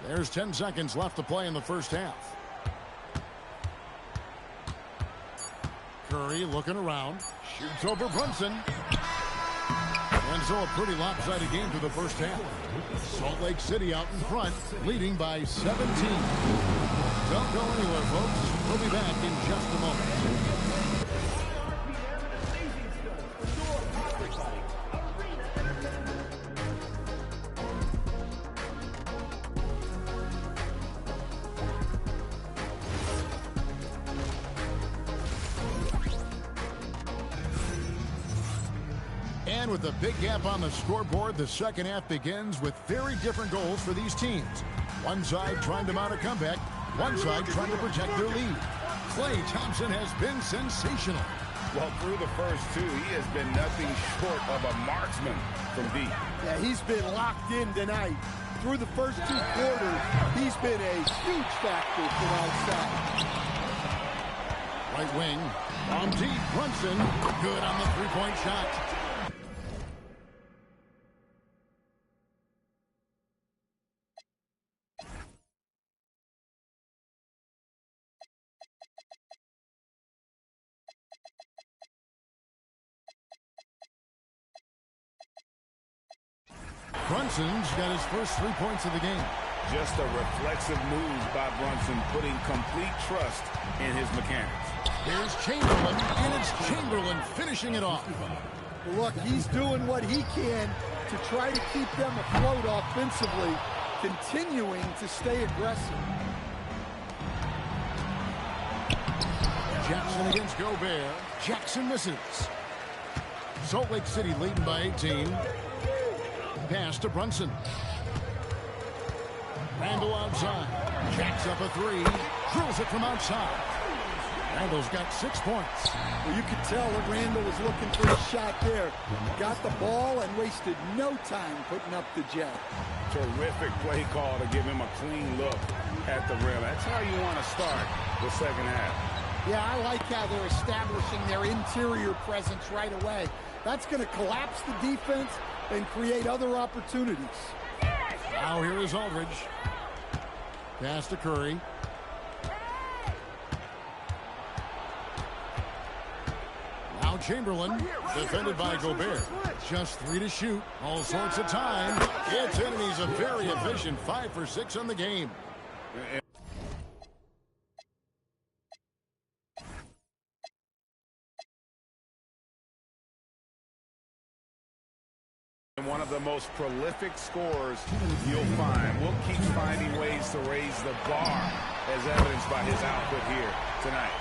There's 10 seconds left to play in the first half. Curry looking around. Shoots over Brunson. And so a pretty lopsided game for the first half. Salt Lake City out in front, leading by 17. Don't go anywhere, folks. We'll be back in just a moment. And with a big gap on the scoreboard, the second half begins with very different goals for these teams. One side trying to mount a comeback, one side trying to protect their lead. Klay Thompson has been sensational. Well, through the first 2, he has been nothing short of a marksman from deep. Yeah, he's been locked in tonight. Through the first 2 quarters, he's been a huge factor from outside. Right wing, on deep, Brunson, good on the three-point shot. Brunson's got his first 3 points of the game. Just a reflexive move by Brunson, putting complete trust in his mechanics. Here's Chamberlain, and it's Chamberlain finishing it off. Look, he's doing what he can to try to keep them afloat offensively, continuing to stay aggressive. Jackson against Gobert. Jackson misses. Salt Lake City leading by 18. Pass to Brunson. Randall outside. Jacks up a three. Drills it from outside. Randall's got 6 points. Well, you could tell that Randall was looking for a shot there. Got the ball and wasted no time putting up the jab. Terrific play call to give him a clean look at the rim. That's how you want to start the second half. Yeah, I like how they're establishing their interior presence right away. That's going to collapse the defense and create other opportunities. Now here is Aldridge. Pass to Curry. Now Chamberlain, defended by Gobert. Just 3 to shoot. All sorts of time. Gets in, and he's a very efficient 5 for 6 on the game. One of the most prolific scorers you'll find. We'll keep finding ways to raise the bar, as evidenced by his output here tonight.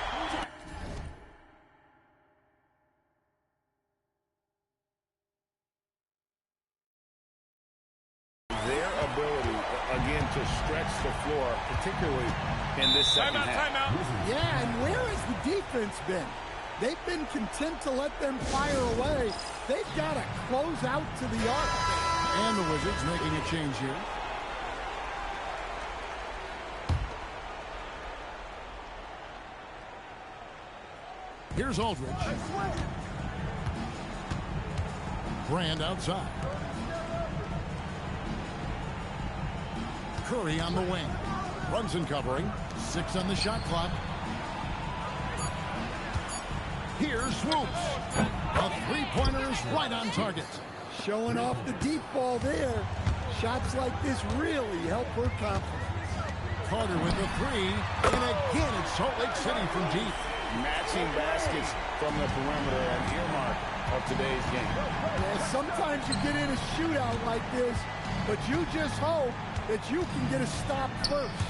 Their ability, again, to stretch the floor, particularly in this second half. Yeah, and where has the defense been? They've been content to let them fire away. They've got to close out to the arc. And the Wizards making a change here. Here's Aldridge. Brand outside. Curry on the wing. Brunson covering. 6 on the shot clock. Here's Swoops. A three-pointer is right on target. Showing off the deep ball there. Shots like this really help her confidence. Carter with the 3. And again, it's Salt Lake City from deep. Matching baskets from the perimeter, an earmark of today's game. Yeah, sometimes you get in a shootout like this, but you just hope that you can get a stop first.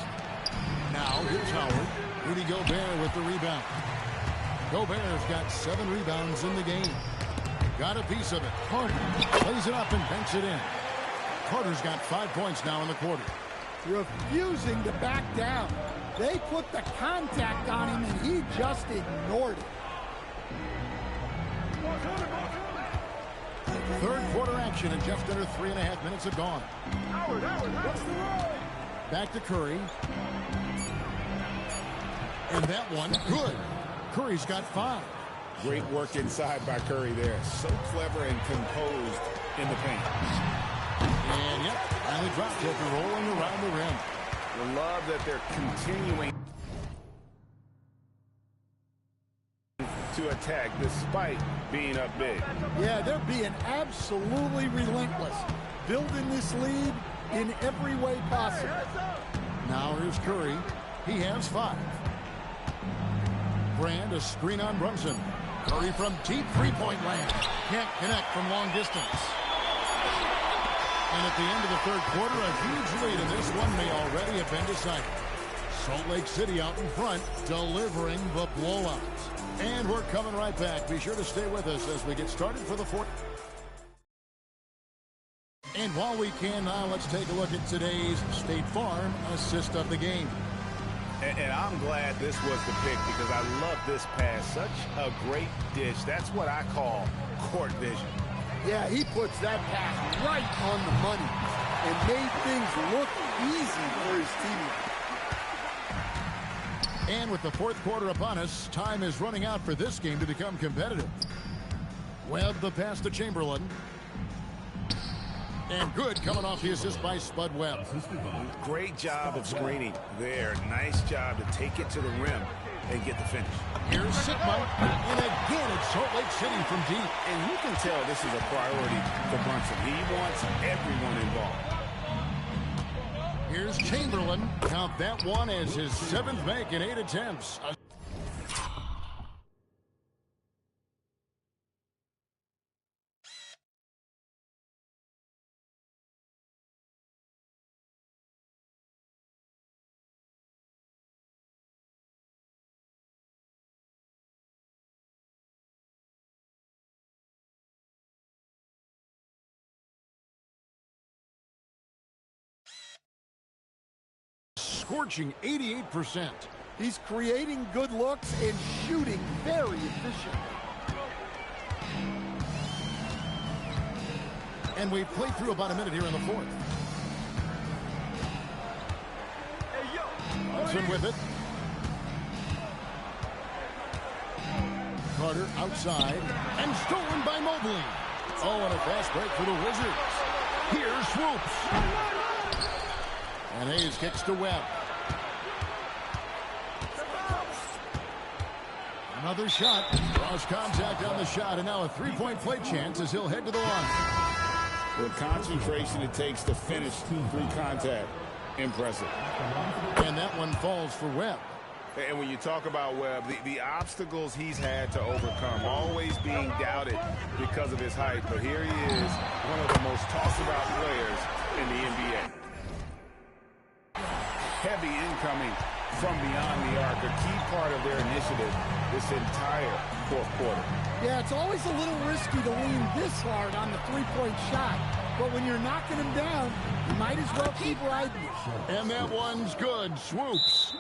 Now, here's Howard. Rudy Gobert with the rebound. Gobert's got 7 rebounds in the game. Got a piece of it. Carter plays it up and banks it in. Carter's got 5 points now in the quarter. Refusing to back down. They put the contact on him, and he just ignored it. Third quarter action, and just under 3.5 minutes have gone. Back to Curry. And that one, good. Curry's got 5. Great work inside by Curry there. So clever and composed in the paint. And, yep, and the drop kick rolling around the rim. I love that they're continuing to attack despite being up big. Yeah, they're being absolutely relentless. Building this lead in every way possible. Now here's Curry. He has 5. Brand, a screen on Brunson. Curry from deep three-point land. Can't connect from long distance. And at the end of the third quarter, a huge lead, and this one may already have been decided. Salt Lake City out in front, delivering the blowout. And we're coming right back. Be sure to stay with us as we get started for the fourth. And while we can now, let's take a look at today's State Farm assist of the game. And I'm glad this was the pick because I love this pass. Such a great dish. That's what I call court vision. Yeah, he puts that pass right on the money and made things look easy for his teammates. And with the fourth quarter upon us, time is running out for this game to become competitive. Webb the pass to Chamberlain. And good coming off the assist by Spud Webb. Great job of screening there. Nice job to take it to the rim and get the finish. Here's Sigma. And again, it's Salt Lake City from deep. And you can tell this is a priority for Brunson. He wants everyone involved. Here's Chamberlain. Count that one as his 7th make in 8 attempts. scorching 88%. He's creating good looks and shooting very efficiently. And we've played through about a minute here in the fourth. Brunson with it. Carter outside. And stolen by Mobley. Oh, and a fast break for the Wizards. Here, Swoops. And Hayes kicks to Webb. Another shot. Cross contact on the shot. And now a three-point play chance as he'll head to the line. The concentration it takes to finish through contact. Impressive. And that one falls for Webb. And when you talk about Webb, the obstacles he's had to overcome, always being doubted because of his height. But here he is, one of the most tossed-about players in the NBA. Heavy incoming from beyond the arc, a key part of their initiative this entire fourth quarter. Yeah, it's always a little risky to lean this hard on the three-point shot. But when you're knocking him down, you might as well keep riding it. And that one's good. Swoops.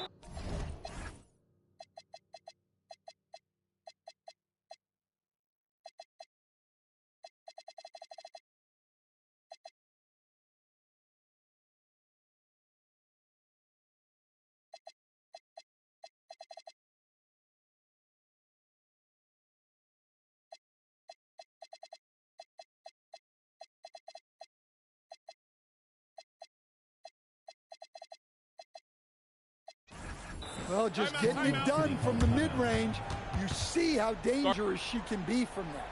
Well, just getting it done from the mid-range, you see how dangerous she can be from that.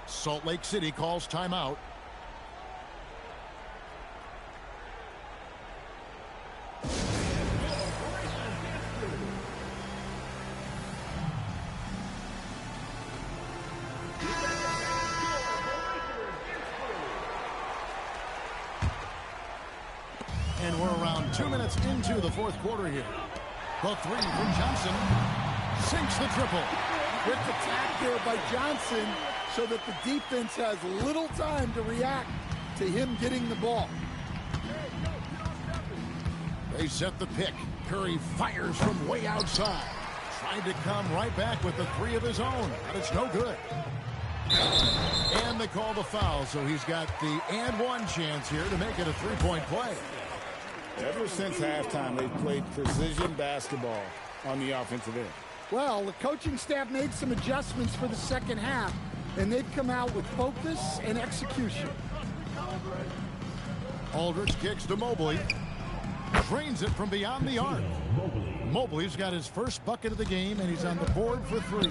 Salt Lake City calls timeout. And we're around 2 minutes into the fourth quarter here. The three from Johnson sinks the triple. Quick attack there by Johnson so that the defense has little time to react to him getting the ball. They set the pick. Curry fires from way outside. Trying to come right back with the three of his own, but it's no good. And they call the foul, so he's got the and one chance here to make it a three-point play. Ever since halftime, they've played precision basketball on the offensive end. Well, the coaching staff made some adjustments for the second half, and they've come out with focus and execution. Aldridge kicks to Mobley. Drains it from beyond the arc. Mobley's got his first bucket of the game, and he's on the board for three.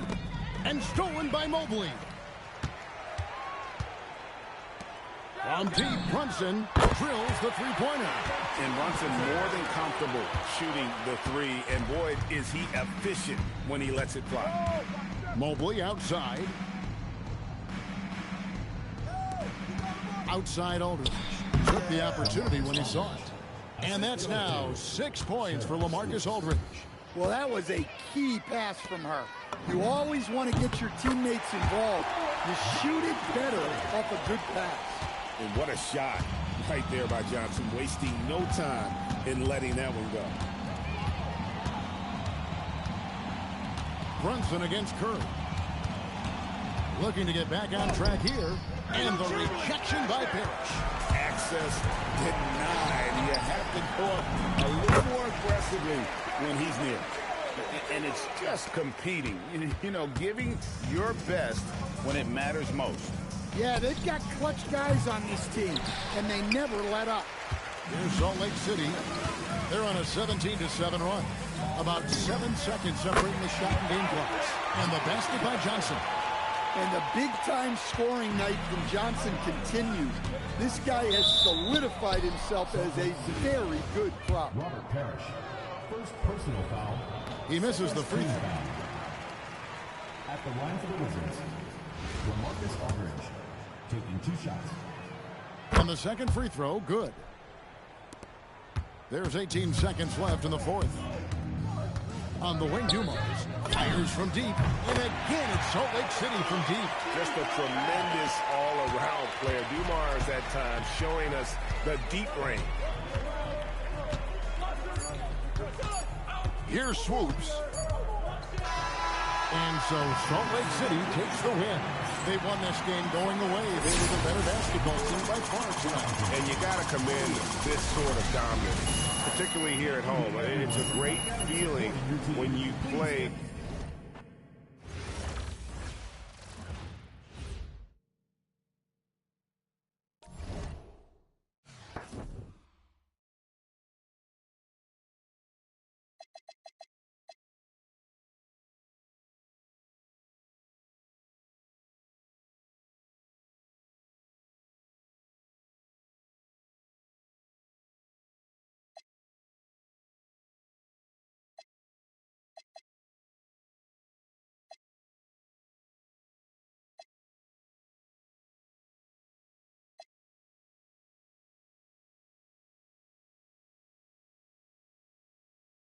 And stolen by Mobley. From deep, Brunson drills the three-pointer. And Brunson more than comfortable shooting the three. And boy, is he efficient when he lets it fly. Mobley outside. Outside Aldridge. Took the opportunity when he saw it. And that's now 6 points for LaMarcus Aldridge. Well, that was a key pass from her. You always want to get your teammates involved. You shoot it better off a good pass. And what a shot right there by Johnson, wasting no time in letting that one go. Brunson against Curry. Looking to get back on track here. And the rejection by Parrish. Access denied. You have to go up a little more aggressively when he's near. And it's just competing, you know, giving your best when it matters most. Yeah, they've got clutch guys on this team, and they never let up. Here's Salt Lake City. They're on a 17-7 run. About 7 seconds separating the shot and game clocks. And the basket by Johnson. And the big-time scoring night from Johnson continues. This guy has solidified himself as a very good prop. Robert Parrish, first personal foul. He misses the free throw. At the line for the Wizards, LaMarcus Aldridge, taking 2 shots. And the second free throw, good. There's 18 seconds left in the fourth. On the wing, Dumars fires from deep. And again, it's Salt Lake City from deep. Just a tremendous all-around player. Dumars at times showing us the deep range. Here swoops. And so Salt Lake City takes the win. They won this game going away. They were the better basketball team by far tonight. And you got to commend this sort of dominance, particularly here at home. It's a great feeling when you play